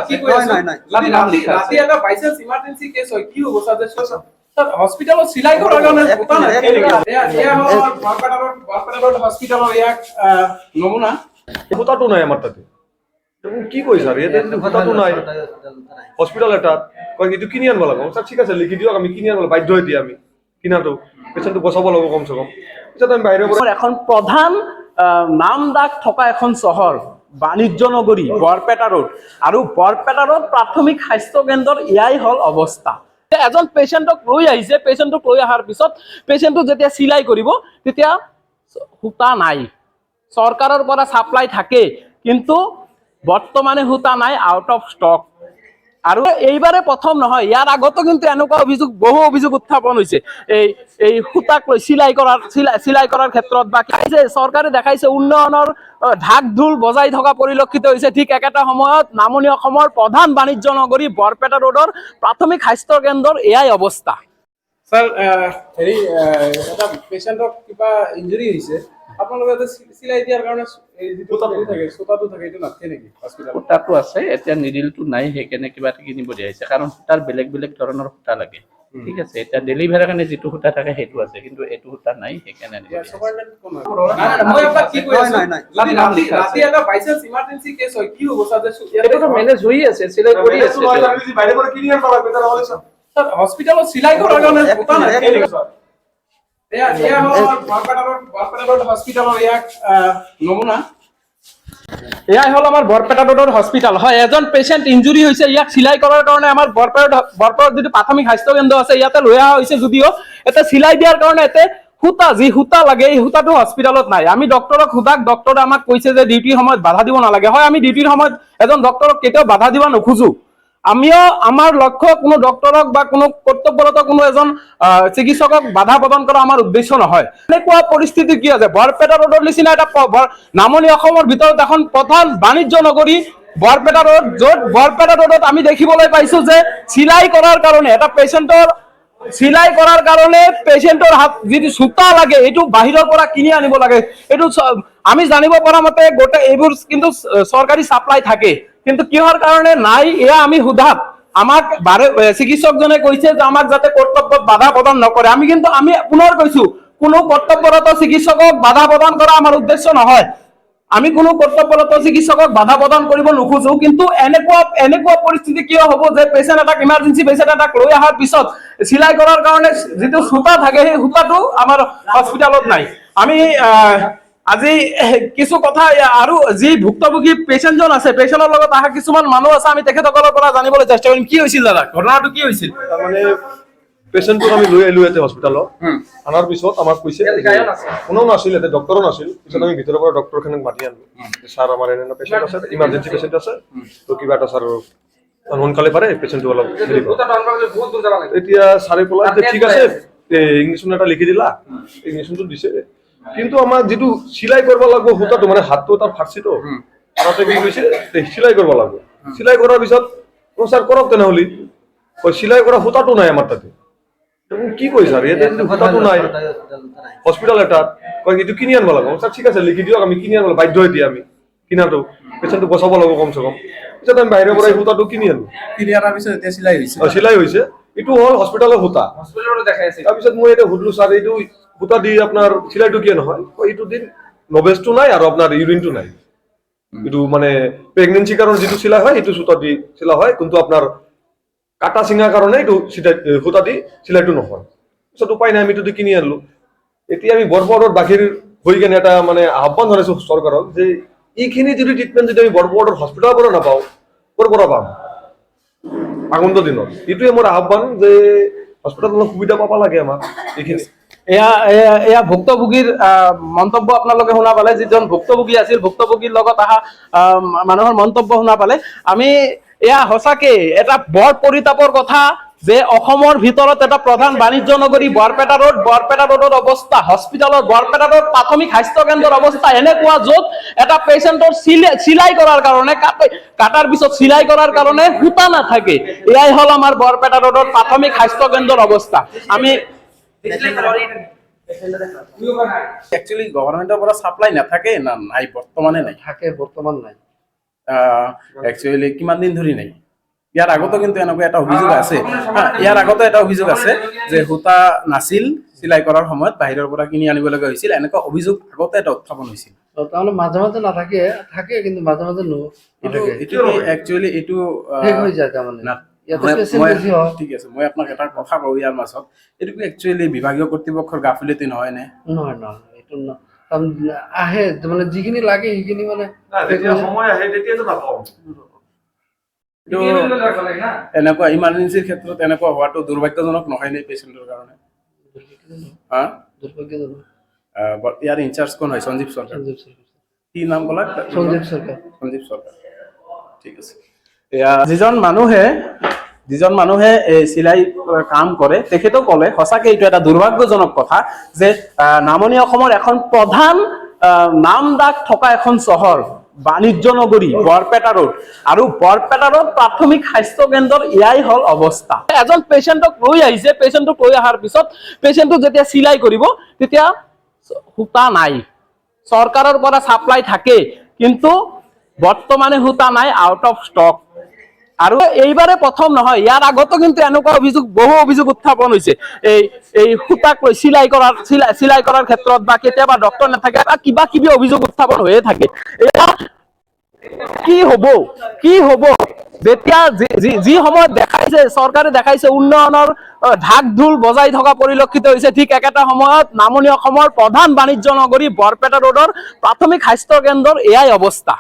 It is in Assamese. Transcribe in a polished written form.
কি কৈ আছে যদি ৰাতি এটা বাইচান্স ইমাৰ্জেন্সি কেছ হয় কি হ'ব স্যাৰ হসপিটালত সিলাই কৰাৰ কাৰণে কথা না এয়া হসপিটালত হসপিটালৰ ইয়াক নমুনা কথাটো নাই আমার তাতে কি কই স্যার এতে কথাটো নাই হসপিটাল এটা কয় কিন্তু কিনি আনব লাগব স্যার ঠিক আছে লিখি দিও আমি কিনি আনব বাধ্য হই দি আমি কিনাটো পেশেন্টটো বচাব লাগব কমসে কম এটা আমি বাইরে এখন প্রধান নাম ডাক থকা এখন চহৰ বাণিজ্য নগৰী বৰপেটা ৰোড আৰু বৰপেটা ৰোড প্ৰাথমিক স্বাস্থ্য কেন্দ্ৰৰ ইয়াই হল অৱস্থা এজন পেশেন্টক লৈ আহিছে পেশেন্টক লৈ অহাৰ পিছত পেশেন্টটো যেতিয়া সিলাই কৰিব তেতিয়া হুতা নাই চৰকাৰৰ পৰা সাপ্লাই থাকে কিন্তু বৰ্তমানে হুতা নাই আউট অফ স্টক আৰু এইবাৰে প্ৰথম নহয় ইয়াৰ আগতো কিন্তু এনেকুৱা অভিযোগ বহু অভিযোগ উত্থাপন হৈছে এই হুতাক লৈ সিলাই কৰাৰ ক্ষেত্ৰত বা চৰকাৰে দেখাইছে উন্নয়নৰ ঢাক ঢোল বজাই থকা পৰিলক্ষিত হৈছে ঠিক একেটা সময়ত নামনি অসমৰ প্ৰধান বাণিজ্য নগৰী বৰপেটা ৰোডৰ প্ৰাথমিক স্বাস্থ্য কেন্দ্ৰৰ এয়াই অৱস্থা স্যাৰ হেৰি এটা পেশেন্টক কিবা ইনজুৰি হৈছে আপোনালোকে সিলাই দিয়াৰ কাৰণে এই যিটো থাকে সোতাটো থাকে এইটো নাথাকে নেকি হস্পিটালত সূতাটো আছে এতিয়া নিডিলটো নাই সেইকাৰণে কিবা কিনিব দিয়া হৈছে কাৰণ সূতাৰ বেলেগ বেলেগ ধৰণৰ সূতা লাগে ঠিক আছে এতিয়া ডেলিভাৰীৰ কাৰণে যিটো সূতা থাকে সেইটো আছে কিন্তু এইটো সূতা নাই সেইকাৰণে মই আপোনাক কি কৈ আছো যদি ৰাতি এটা বাইচান্স ইমাৰ্জেন্সি কেছ হয় কি হ'ব স্যাৰ এইটো মেনেজ হৈ আছে সিলাই কৰি আছে বাইৰে কৰে কিনি আনব লাগবে তাৰা বলে স্যাৰ হসপিটালত সিলাই কৰাৰ কাৰণে কথা না এয়া বৰপেটা হসপিটালৰ ইয়াক নমুনা এয়াই হল আমাৰ বৰপেটা ৰোডৰ হস্পিটাল হয় এজন পেশেন্ট ইনজুৰি হৈছে ইয়াক সিলাই কৰাৰ কাৰণে আমাৰ বৰপেটা যিটো প্ৰাথমিক স্বাস্থ্য কেন্দ্ৰ আছে ইয়াতে লৈ অহা হৈছে যদিও এটা সিলাই দিয়াৰ কাৰণে এতে হুতা যি হুতা লাগে এই হুতাটো হস্পিটালত নাই আমি ডক্টৰক হুদাক ডক্টৰে আমাক কৈছে যে ডিউটিৰ সময়ত বাধা দিব নালাগে হয় আমি ডিউটিৰ সময়ত এজন ডক্টৰক কেতিয়াও বাধা দিব নোখোজো আমিও আমাৰ লক্ষ্য কোনো ডক্টৰক বা কোনো কৰ্তব্যৰত কোনো এজন চিকিৎসকক বাধা প্ৰদান কৰা আমাৰ উদ্দেশ্য নহয় এনেকুৱা পৰিস্থিতি কি আছে বৰপেটা ৰোডৰ নিচিনা এটা নামনি অসমৰ ভিতৰত এখন প্ৰধান বাণিজ্য নগৰী বৰপেটা ৰোড য'ত বৰপেটা ৰোডত আমি দেখিবলৈ পাইছো যে সিলাই কৰাৰ কাৰণে এটা পেশেন্টৰ সিলাই কৰাৰ কাৰণে পেশেন্টৰ হাত যিটো সুতা লাগে এইটো বাহিৰৰ পৰা কিনি আনিব লাগে এইটো আমি জানিব পৰা মতে গোটেই এইবোৰ কিন্তু চৰকাৰী সাপ্লাই থাকে কিন্তু কিহৰ কাৰণে নাই এয়া আমি হুদাত আমাক চিকিৎসকজনে কৈছে যে আমাক যাতে কৰ্তব্যত বাধা প্ৰদান নকৰে আমি পুনৰ কৈছো কোনো কৰ্তব্যৰত চিকিৎসকক বাধা প্ৰদান কৰা আমাৰ উদ্দেশ্য নহয় আমি কোনো কৰ্তব্যৰত চিকিৎসকক বাধা প্ৰদান কৰিব নোখোজো কিন্তু এনেকুৱা পৰিস্থিতি কিয় হ'ব যে পেশেন্ট এটা ইমাৰ্জেন্সি পেশেন্ট এটা লৈ অহাৰ পিছত সিলাই কৰাৰ কাৰণে যিটো সুতা থাকে সেই সুতাটো আমাৰ হস্পিটালত নাই আমি আজি কিছু কথা আৰু যি ভুক্তভোগী পেশেন্টজন আছে পেশেন্টৰ লগত আহা কিছুমান মানুহ আছে আমি তেখেতসকলৰ পৰা জানিবলৈ চেষ্টা কৰিম কি হৈছিল দাদা ঘটনাটো কি হৈছিল মানে পেশেন্টক আমি লৈ আহিলো এতে হস্পিটালত আনাৰ পিছত আমাক কৈছে কোনো নাছিল এতে ডক্টৰো নাছিল পিছত আমি ভিতৰৰ পৰা ডক্টৰখনক মাতি আনিলো স্যাৰ আমাৰ এনে পেশেন্ট আছে ইমাৰ্জেন্সি পেশেন্ট আছে তো কিবা এটা স্যাৰ সোনকালে পাৰে পেশেন্টটো অলপ এতিয়া স্যাৰে ক'লে যে ঠিক আছে ইংলিছন এটা লিখি দিলা ইংলিছনটো দিছে কিন্তু আমাৰ যেটো সিলাই কৰিব লাগিব হুতাটো মানে হাতটো তাৰ ফাটছিটো তাতে কি কৈছে সিলাই কৰিব লাগিব সিলাই কৰাৰ পিছত স্যাৰ কৰক তেনেহলি কই সিলাই কৰা হুতাটো নাই আমাৰ তাতে কি কই স্যার এতে হুতাটো নাই হসপিটাল এটা কয় কিন্তু কিনি আনব লাগব স্যার ঠিক আছে লিখি দিও আমি কিনি আনব বাধ্য হই দি আমি কিনাটো পেশেন্টটো বচাব লাগব কমসে কম এটা আমি বাইরে পৰা হুতাটো কিনি আনলো কিনি আনাৰ পিছত এতিয়া সিলাই হৈছে এটো হল হসপিটালৰ হুতা হসপিটালত দেখাইছে তাৰ পিছত মই এটা হুদলু স্যাৰ এইটো হুতা দি আপোনাৰ সিলাইটো কি নহয় এইটো দিন নবেজটো নাই আৰু আপোনাৰ ইউৰিনটো নাই এটো মানে প্ৰেগন্যান্সি কাৰণ যেটো সিলাই হয় এটো সুতা দি সিলা হয় কিন্তু আপোনাৰ কাটা সিঙা কাৰণে এটো হুতা দি সিলাইটো নহয় সব উপায় নাই আমি তো কিনি আনলো এতিয়া আমি বৰপেটাৰ বাহিৰ হৈ কেনে এটা মানে আহ্বান জনাইছো চৰকাৰক যে এইখিনি যদি ট্ৰিটমেন্ট যদি আমি বৰপেটাৰ হস্পিটালৰ পৰা নাপাও ক'ৰ পৰা পাম আগন্তুক দিনত এইটোৱে মোৰ আহ্বান যে হস্পিটালৰ সুবিধা পাব লাগে আমাৰ এইখিনি এয়া ভুক্তভোগীৰ মন্তব্য আপোনালোকে শুনা পালে যিজন ভুক্তভোগী আছিল ভুক্তভোগীৰ লগত আহা মানুহৰ মন্তব্য শুনা পালে আমি এয়া সঁচাকে এটা বৰ পৰিতাপৰ কথা যে অসমৰ ভিতৰত এটা প্ৰধান বাণিজ্য নগৰী বৰপেটা ৰোডৰ অৱস্থা হস্পিটালৰ বৰপেটা ৰোড প্ৰাথমিক স্বাস্থ্য কেন্দ্ৰৰ অৱস্থা এনেকুৱা য'ত এটা পেশেন্টৰ সিলাই কৰাৰ কাৰণে কাটাৰ পিছত সিলাই কৰাৰ কাৰণে হুতা নাথাকে এয়াই হল আমাৰ বৰপেটা ৰোডৰ প্ৰাথমিক স্বাস্থ্য কেন্দ্ৰৰ অৱস্থা আমি একচুয়ালি গভৰ্নমেন্টেৰ পৰা সাপ্লাই নাথাকে না নাই বৰ্তমানে নাই থাকে বৰ্তমান নাই একচুৱেলি কিমান দিন ধৰি নাই। ইয়াৰ আগতো কিন্তু এনেকুৱা এটা অভিযোগ আছে, ইয়াৰ আগতো এটা অভিযোগ আছে যে সূতা নাছিল, চিলাই কৰাৰ সময়ত বাহিৰৰ পৰা কিনি আনিব লগা হৈছিল, এনেকুৱা অভিযোগ আগতে এটা উত্থাপন হৈছিল। তাহলে মাঝে মাঝে না থাকে, থাকে কিন্তু মাঝে মাঝে এইটো একচুৱেলি এইটো শেষ হৈ যায় তাৰমানে না, ইয়াতে পেচেণ্ট বেছি হয়। ঠিক আছে, মই আপোনাক এটা কথা কওঁ ইয়াৰ মাজত, এইটো একচুৱেলি বিভাগীয় কৰ্তৃপক্ষৰ গাফিলতি নহয় নে? নহয় নহয়, এইটো আহে মানে যিখিনি লাগে সেইখিনি মানে যেতিয়া সময় আহে তেতিয়াতো নাপাওঁ। এনেকুৱা ইমাৰ্জেঞ্চিৰ ক্ষেত্ৰত এনেকুৱা হোৱাটো দুৰ্ভাগ্যজনক নহয় নে পেচেণ্টৰ কাৰণে? হা? দুৰ্ভাগ্যজনক। ইয়াৰ ইনচাৰ্জ কোন হয়? সঞ্জীৱ চৰকাৰ। সঞ্জীৱ চৰকাৰ। কি নাম ক'লা? সঞ্জীৱ চৰকাৰ। সঞ্জীৱ চৰকাৰ, ঠিক আছে। এয়া যিজন মানুহে এই চিলাই কাম কৰে তেখেতেও ক'লে সঁচাকে এইটো এটা দুৰ্ভাগ্যজনক কথা যে নামনি অসমৰ এখন প্ৰধান নামডাক থকা এখন চহৰ বাণিজ্য নগৰী বৰপেটা ৰোড, আৰু বৰপেটা ৰোড প্ৰাথমিক স্বাস্থ্য কেন্দ্ৰৰ এয়াই হল অৱস্থা। এজন পেচেণ্টক লৈ আহিছে, পেচেণ্টক লৈ অহাৰ পিছত পেচেণ্টক যেতিয়া চিলাই কৰিব তেতিয়া সূতা নাই, চৰকাৰৰ পৰা সাপ্লাই থাকে কিন্তু বৰ্তমানে সূতা নাই, আউট অফ ষ্টক। আৰু এইবাৰে প্ৰথম নহয়, ইয়াৰ আগতো কিন্তু এনেকুৱা অভিযোগ, বহু অভিযোগ উত্থাপন হৈছে এই সূতাক লৈ চিলাই কৰাৰ ক্ষেত্ৰত, বা কেতিয়াবা ডক্তৰ নাথাকে বা কিবা কিবি অভিযোগ উত্থাপন হৈয়ে থাকে। এয়া কি হব যেতিয়া যি সময়ত দেখাইছে চৰকাৰে দেখাইছে উন্নয়নৰ ঢাক ঢোল বজাই থকা পৰিলক্ষিত হৈছে, ঠিক একেটা সময়ত নামনি অসমৰ প্ৰধান বাণিজ্য নগৰী বৰপেটা ৰোডৰ প্ৰাথমিক স্বাস্থ্য কেন্দ্ৰৰ এয়াই অৱস্থা।